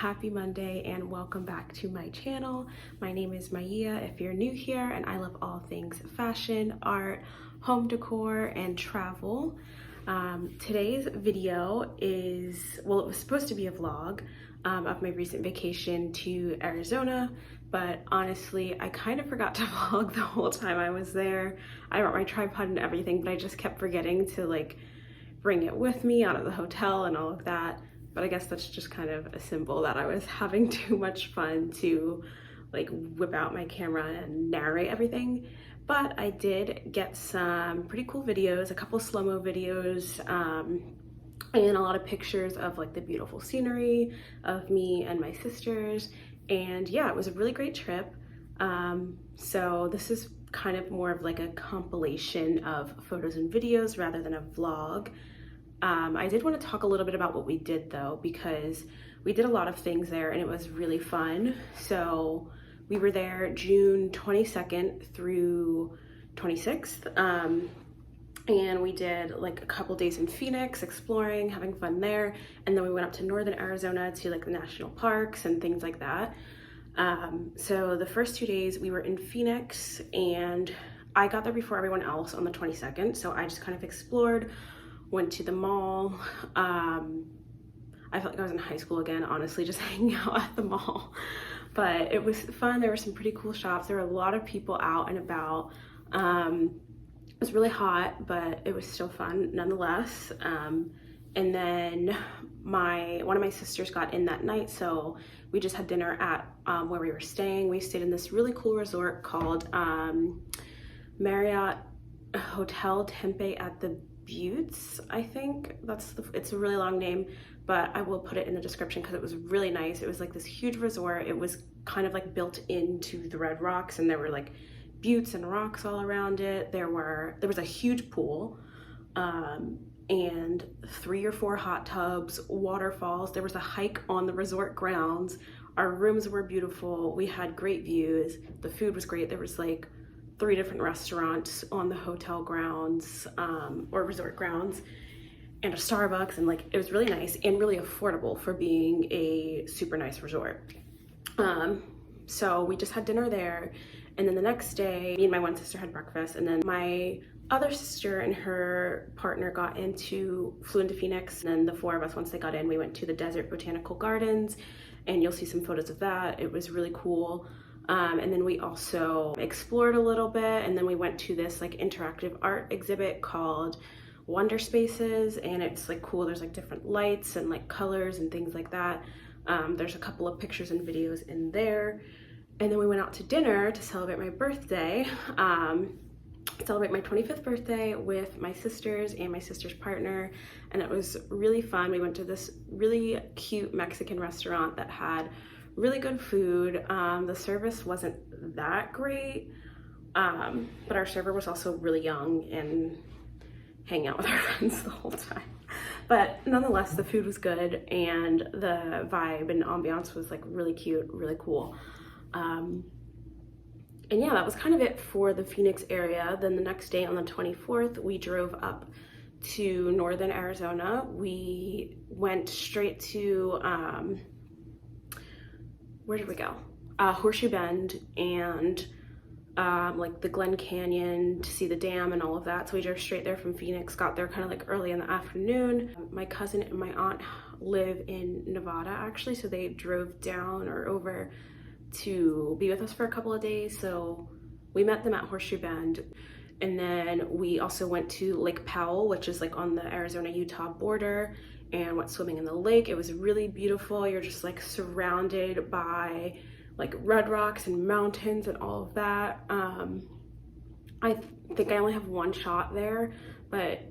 happy Monday and welcome back to my channel. My name is Myiya if you're new here, and I love all things fashion, art, home decor, and travel. Today's video is, well, it was supposed to be a vlog of my recent vacation to Arizona, but honestly, I kind of forgot to vlog the whole time I was there. I brought my tripod and everything, but I just kept forgetting to bring it with me out of the hotel and all of that. But I guess that's just kind of a symbol that I was having too much fun to whip out my camera and narrate everything. But I did get some pretty cool videos, a couple slow-mo videos, and a lot of pictures of the beautiful scenery of me and my sisters. And yeah, it was a really great trip. So this is kind of more of a compilation of photos and videos rather than a vlog. I did want to talk a little bit about what we did though, because we did a lot of things there and it was really fun. So we were there June 22nd through 26th. And we did a couple days in Phoenix exploring, having fun there. And then we went up to northern Arizona to the national parks and things like that. So the first 2 days we were in Phoenix, and I got there before everyone else on the 22nd. So I just kind of explored, went to the mall. I felt like I was in high school again, honestly, just hanging out at the mall. But it was fun. There were some pretty cool shops. There were a lot of people out and about. It was really hot, but it was still fun nonetheless. And then one of my sisters got in that night, so we just had dinner at where we were staying. We stayed in this really cool resort called Marriott Hotel Tempe at the Buttes, I think. It's a really long name, but I will put it in the description because it was really nice. It was this huge resort. It was kind of built into the Red Rocks, and there were buttes and rocks all around it. There was a huge pool, and 3 or 4 hot tubs, waterfalls. There was a hike on the resort grounds. Our rooms were beautiful. We had great views. The food was great. There was 3 different restaurants on the hotel grounds, or resort grounds, and a Starbucks, and it was really nice and really affordable for being a super nice resort. So we just had dinner there, and then the next day, me and my one sister had breakfast, and then my other sister and her partner flew into Phoenix, and then the 4 of us, once they got in, we went to the Desert Botanical Gardens, and you'll see some photos of that. It was really cool. And then we also explored a little bit, and then we went to this interactive art exhibit called Wonder Spaces, and it's cool. There's different lights and colors and things like that. There's a couple of pictures and videos in there. And then we went out to dinner to celebrate my birthday, celebrate my 25th birthday with my sisters and my sister's partner, and it was really fun. We went to this really cute Mexican restaurant that had really good food. The service wasn't that great, but our server was also really young and hanging out with our friends the whole time. But nonetheless, the food was good, and the vibe and ambiance was really cute, really cool. And yeah, that was kind of it for the Phoenix area. Then the next day on the 24th, we drove up to northern Arizona. We went straight to, where did we go? Horseshoe Bend and the Glen Canyon to see the dam and all of that. So we drove straight there from Phoenix, got there kind of early in the afternoon. My cousin and my aunt live in Nevada actually, so they drove down or over to be with us for a couple of days. So we met them at Horseshoe Bend. And then we also went to Lake Powell, which is on the Arizona-Utah border, and went swimming in the lake. It was really beautiful. You're just surrounded by red rocks and mountains and all of that. I think I only have one shot there, but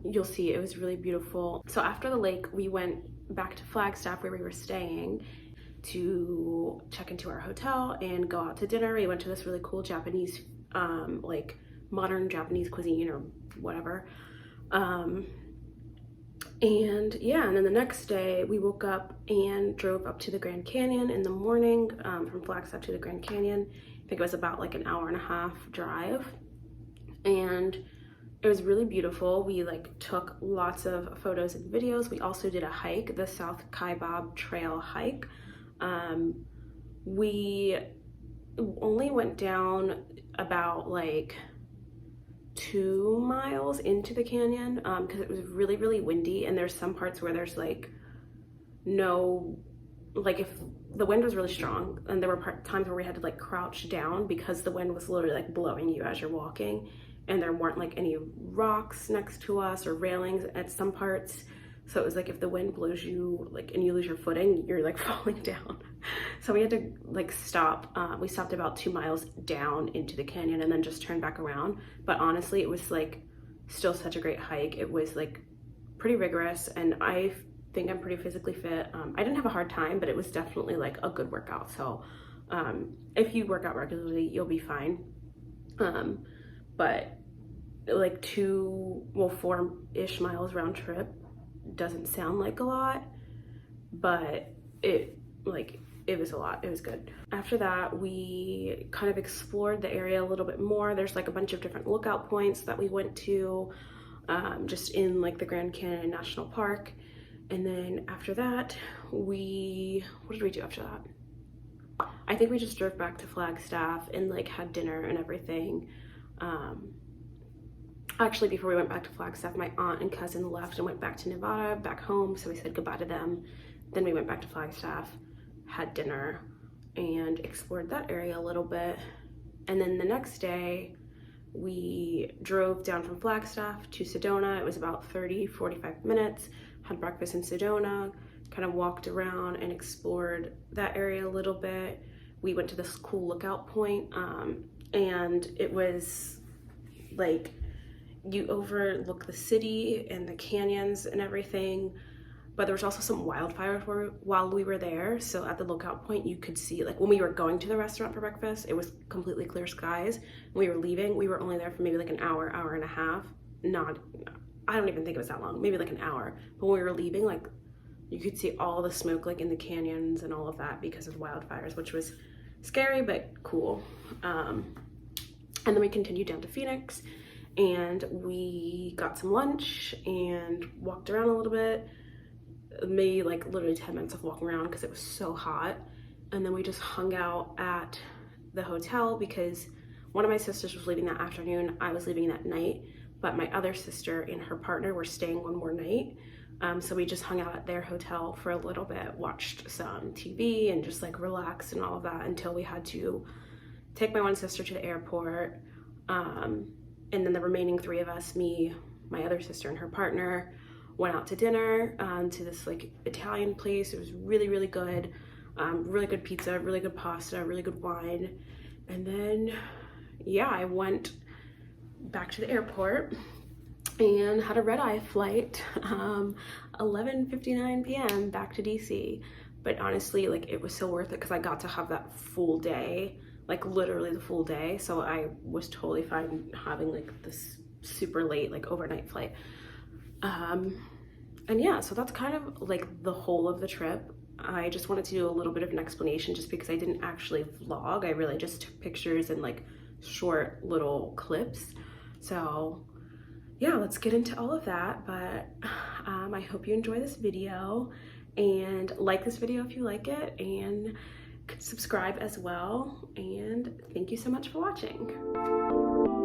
you'll see it was really beautiful. So after the lake, we went back to Flagstaff where we were staying to check into our hotel and go out to dinner. We went to this really cool Japanese, modern Japanese cuisine or whatever. And yeah, and then the next day we woke up and drove up to the Grand Canyon in the morning, from Flagstaff to the Grand Canyon. I think it was about an hour and a half drive. And It was really beautiful. We like took lots of photos and videos. We also did a hike, the South Kaibab Trail hike. We only went down about like 2 miles into the canyon because it was really, really windy, and there's some parts where there's like no, like if the wind was really strong, and there were times where we had to like crouch down because the wind was literally like blowing you as you're walking, and there weren't like any rocks next to us or railings at some parts. So it was like if the wind blows you like and you lose your footing, you're like falling down. So we had to like stop. We stopped about 2 miles down into the canyon and then just turned back around. But honestly, it was like still such a great hike. It was like pretty rigorous, and I think I'm pretty physically fit. I didn't have a hard time, but it was definitely like a good workout. So if you work out regularly, you'll be fine. But like 4-ish miles round trip doesn't sound like a lot, but it was a lot. It was good. After that, we kind of explored the area a little bit more. There's like a bunch of different lookout points that we went to just in like the Grand Canyon National Park. And then after that, what did we do after that? I think we just drove back to Flagstaff and like had dinner and everything. Actually, before we went back to Flagstaff, my aunt and cousin left and went back to Nevada, back home. So we said goodbye to them. Then we went back to Flagstaff, had dinner, and explored that area a little bit. And then the next day, we drove down from Flagstaff to Sedona. It was about 30-45 minutes. Had breakfast in Sedona, kind of walked around and explored that area a little bit. We went to this cool lookout point, and it was like you overlook the city and the canyons and everything, but there was also some wildfires while we were there. So at the lookout point, you could see, like when we were going to the restaurant for breakfast, it was completely clear skies. When we were leaving, we were only there for maybe like an hour, hour and a half. I don't even think it was that long, maybe like an hour. But when we were leaving, like you could see all the smoke like in the canyons and all of that because of wildfires, which was scary but cool. And then we continued down to Phoenix, and we got some lunch and walked around a little bit. Maybe like literally 10 minutes of walking around because it was so hot. And then we just hung out at the hotel because one of my sisters was leaving that afternoon. I was leaving that night, but my other sister and her partner were staying one more night. So we just hung out at their hotel for a little bit, watched some TV and just like relaxed and all of that until we had to take my one sister to the airport. And then the remaining 3 of us, me, my other sister and her partner, went out to dinner to this like Italian place. It was really, really good. Really good pizza, really good pasta, really good wine. And then, yeah, I went back to the airport and had a red-eye flight, 11:59 p.m. back to DC. But honestly, like it was so worth it because I got to have that full day, like literally the full day. So I was totally fine having like this super late, like overnight flight. And yeah, so that's kind of like the whole of the trip. I just wanted to do a little bit of an explanation just because I didn't actually vlog. I really just took pictures and like short little clips. So yeah, let's get into all of that. But I hope you enjoy this video, and like this video if you like it, and subscribe as well. And thank you so much for watching.